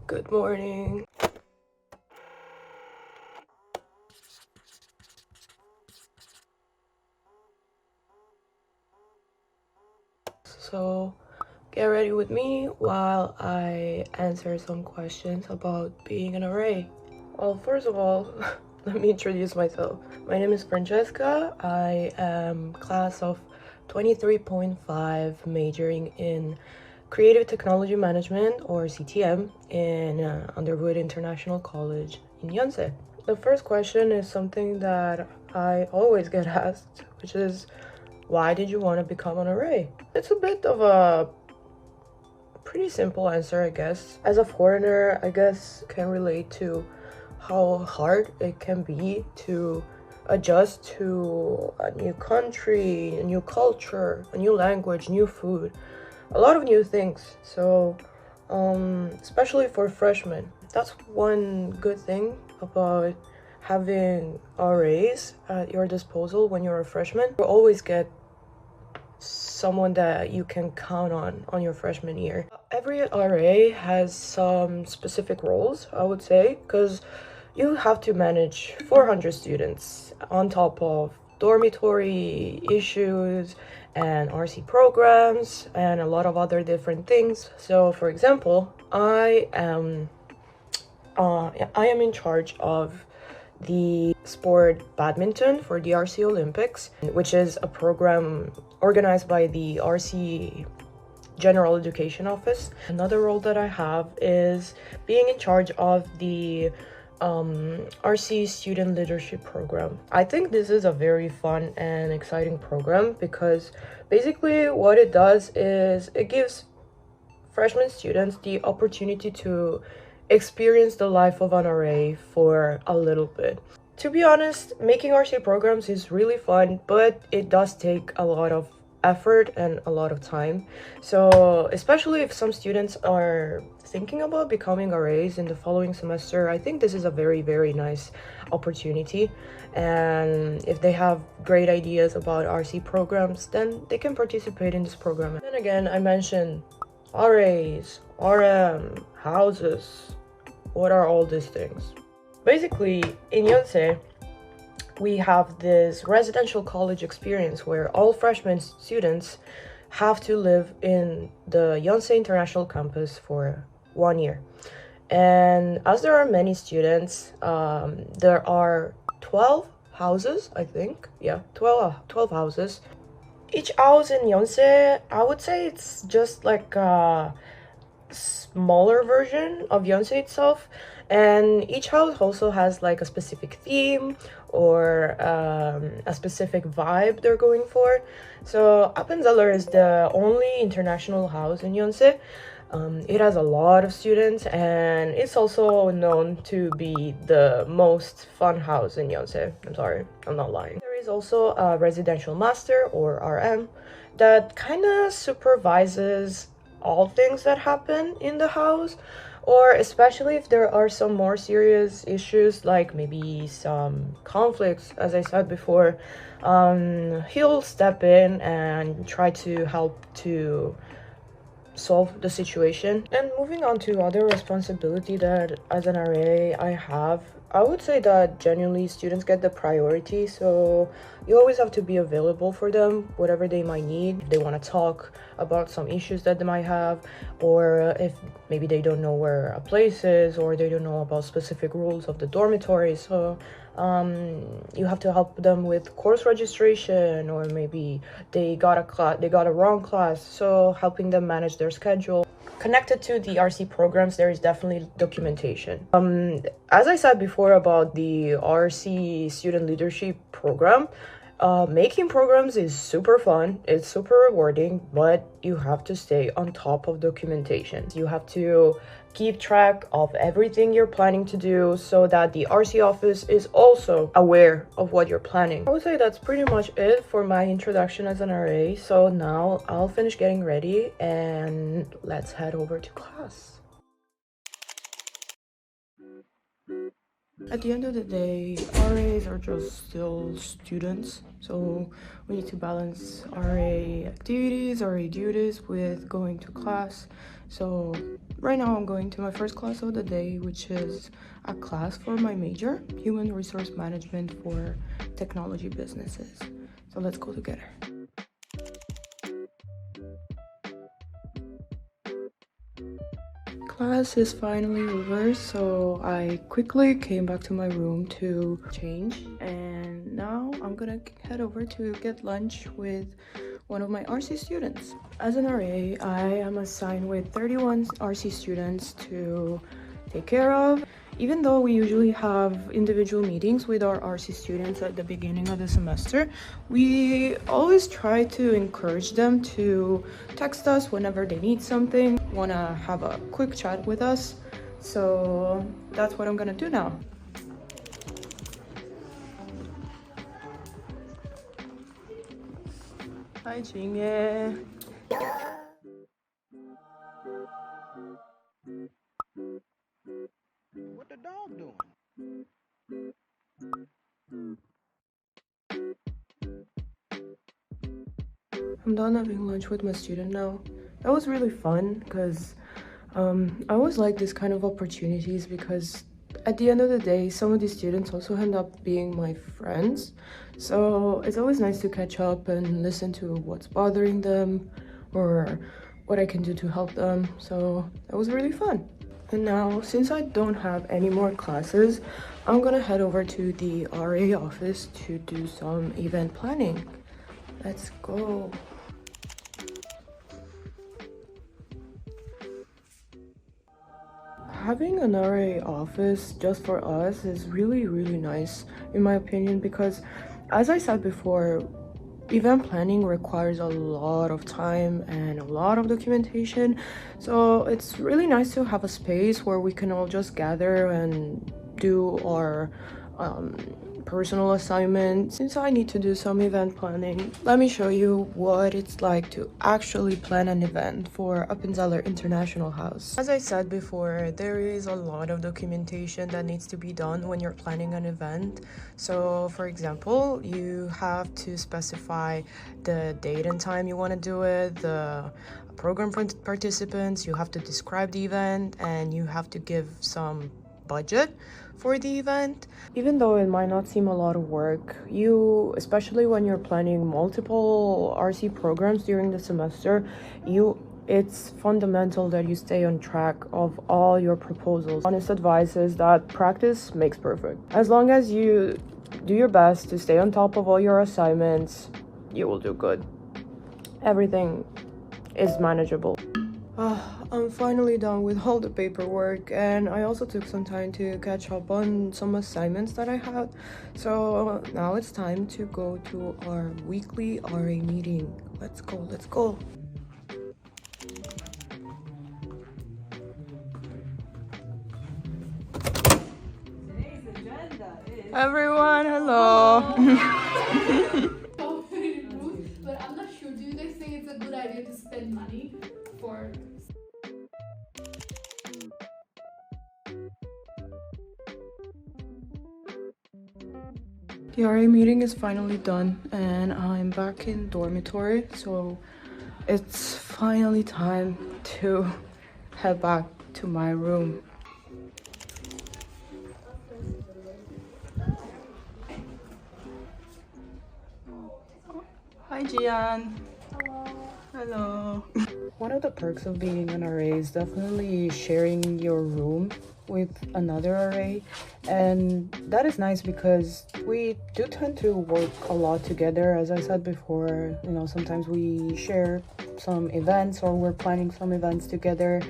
Good morning. So get ready with me while I answer some questions about being an RA. Well, first of all, let me introduce myself. My name is Frencessca. I am class of 23.5, majoring in Creative Technology Management, or CTM, in Underwood International College in Yonsei. The first question is something that I always get asked, which is, why did you want to become an RA? It's a bit of a pretty simple answer, I guess. As a foreigner, I guess can relate to how hard it can be to adjust to a new country, a new culture, a new language, new food, a lot of new things. So especially for freshmen, that's one good thing about having RAs at your disposal when you're a freshman. You always get someone that you can count on your freshman year. Every RA has some specific roles, I would say, because you have to manage 400 students on top of dormitory issues and RC programs and a lot of other different things. So for example, I am in charge of the sport badminton for the RC Olympics, which is a program organized by the RC General Education Office. Another role that I have is being in charge of the RC Student Leadership Program. I think this is a very fun and exciting program because basically what it does is it gives freshman students the opportunity to experience the life of an RA for a little bit. To be honest, making RC programs is really fun, but it does take a lot of effort and a lot of time. So especially if some students are thinking about becoming RAs in the following semester, I think this is a very, very nice opportunity. And if they have great ideas about RC programs, then they can participate in this program. Then again, I mentioned RAs, RM, houses. What are all these things? Basically, in Yonsei, we have this residential college experience where all freshman students have to live in the Yonsei International Campus for 1 year. And as there are many students, there are 12 houses, I think. Yeah, 12 houses. Each house in Yonsei, I would say it's just like a smaller version of Yonsei itself, and each house also has like a specific theme or a specific vibe they're going for. So Appenzeller is the only international house in Yonsei. It has a lot of students, and it's also known to be the most fun house in Yonsei. I'm sorry, I'm not lying. There is also a residential master, or RM, that kind of supervises all things that happen in the house, or especially if there are some more serious issues, like maybe some conflicts, as I said before, he'll step in and try to help to solve the situation. And moving on to other responsibility that as an RA I have, I would say that genuinely students get the priority, so you always have to be available for them, whatever they might need. If they want to talk about some issues that they might have, or if maybe they don't know where a place is, or they don't know about specific rules of the dormitory, so you have to help them with course registration, or maybe they got a wrong class, so helping them manage their schedule. Connected to the RC programs, there is definitely documentation. As I said before about the RC student leadership program, making programs is super fun, it's super rewarding, but you have to stay on top of documentation. You have to keep track of everything you're planning to do so that the RC office is also aware of what you're planning. I would say that's pretty much it for my introduction as an RA. So now I'll finish getting ready and let's head over to class. At the end of the day, RAs are just still students, so we need to balance RA activities, RA duties with going to class. So right now I'm going to my first class of the day, which is a class for my major, Human Resource Management for Technology Businesses. So let's go together. Class is finally over, so I quickly came back to my room to change, and now I'm gonna head over to get lunch with one of my RC students. As an RA, I am assigned with 31 RC students to take care of. Even though we usually have individual meetings with our RC students at the beginning of the semester, we always try to encourage them to text us whenever they need something, want to have a quick chat with us. So that's what I'm gonna do now. Hi, Jinge. What the dog doing? I'm done having lunch with my student now. That was really fun because I always like this kind of opportunities because at the end of the day, some of these students also end up being my friends. So it's always nice to catch up and listen to what's bothering them or what I can do to help them. So that was really fun. And now, since I don't have any more classes, I'm gonna head over to the RA office to do some event planning. Let's go. Having an RA office just for us is really, really nice, in my opinion, because as I said before, event planning requires a lot of time and a lot of documentation. So it's really nice to have a space where we can all just gather and do our personal assignments. Since I need to do some event planning, let me show you what it's like to actually plan an event for Appenzeller International House. As I said before, there is a lot of documentation that needs to be done when you're planning an event. So for example, you have to specify the date and time you want to do it, the program participants, you have to describe the event, and you have to give some budget for the event. Even though it might not seem a lot of work, especially when you're planning multiple RC programs during the semester, it's fundamental that you stay on track of all your proposals. Honest advice is that practice makes perfect. As long as you do your best to stay on top of all your assignments, you will do good. Everything is manageable. I'm finally done with all the paperwork, and I also took some time to catch up on some assignments that I had. So now it's time to go to our weekly RA meeting. Let's go, let's go. Today's agenda is... Everyone, hello. But I'm not sure. Do you guys think it's a good idea to spend money for? The RA meeting is finally done, and I'm back in dormitory, so it's finally time to head back to my room. Hi, Gian. Hello. One of the perks of being an RA is definitely sharing your room with another RA, and that is nice because we do tend to work a lot together. As I said before, sometimes we share some events or we're planning some events together,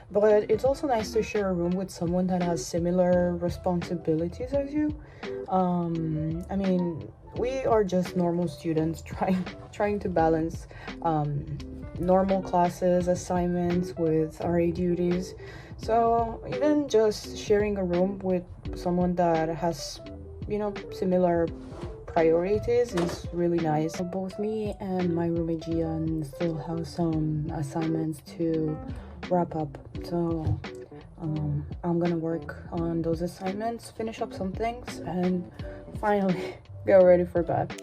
but it's also nice to share a room with someone that has similar responsibilities as you. I mean, we are just normal students trying to balance normal classes, assignments with RA duties. So even just sharing a room with someone that has, similar priorities is really nice. Both me and my roommate Gian still have some assignments to wrap up. So I'm gonna work on those assignments, finish up some things, and finally get ready for bed.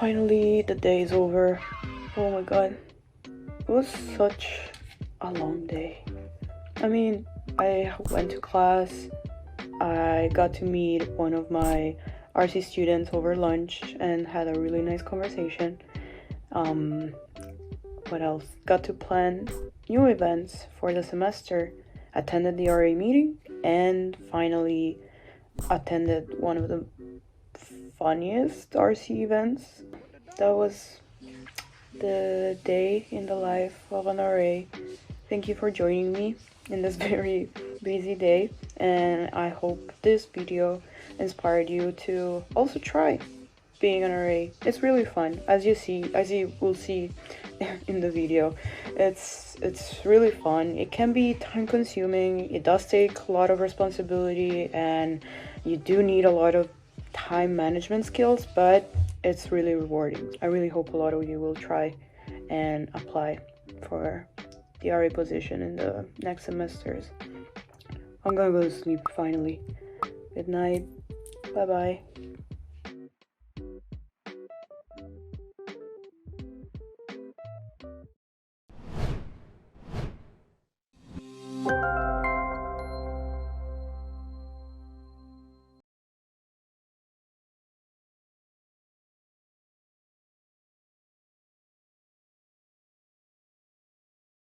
Finally, the day is over. Oh my god, it was such a long day. I mean, I went to class, I got to meet one of my RC students over lunch and had a really nice conversation. What else? Got to plan new events for the semester, attended the RA meeting, and finally attended one of the funniest RC events. That was the day in the life of an RA. Thank you for joining me in this very busy day, and I hope this video inspired you to also try being an RA. It's really fun, as you will see in the video. It's really fun. It can be time consuming, it does take a lot of responsibility, and you do need a lot of time management skills, but it's really rewarding. I really hope a lot of you will try and apply for the RA position in the next semesters. I'm gonna go to sleep finally. Good night. Bye bye.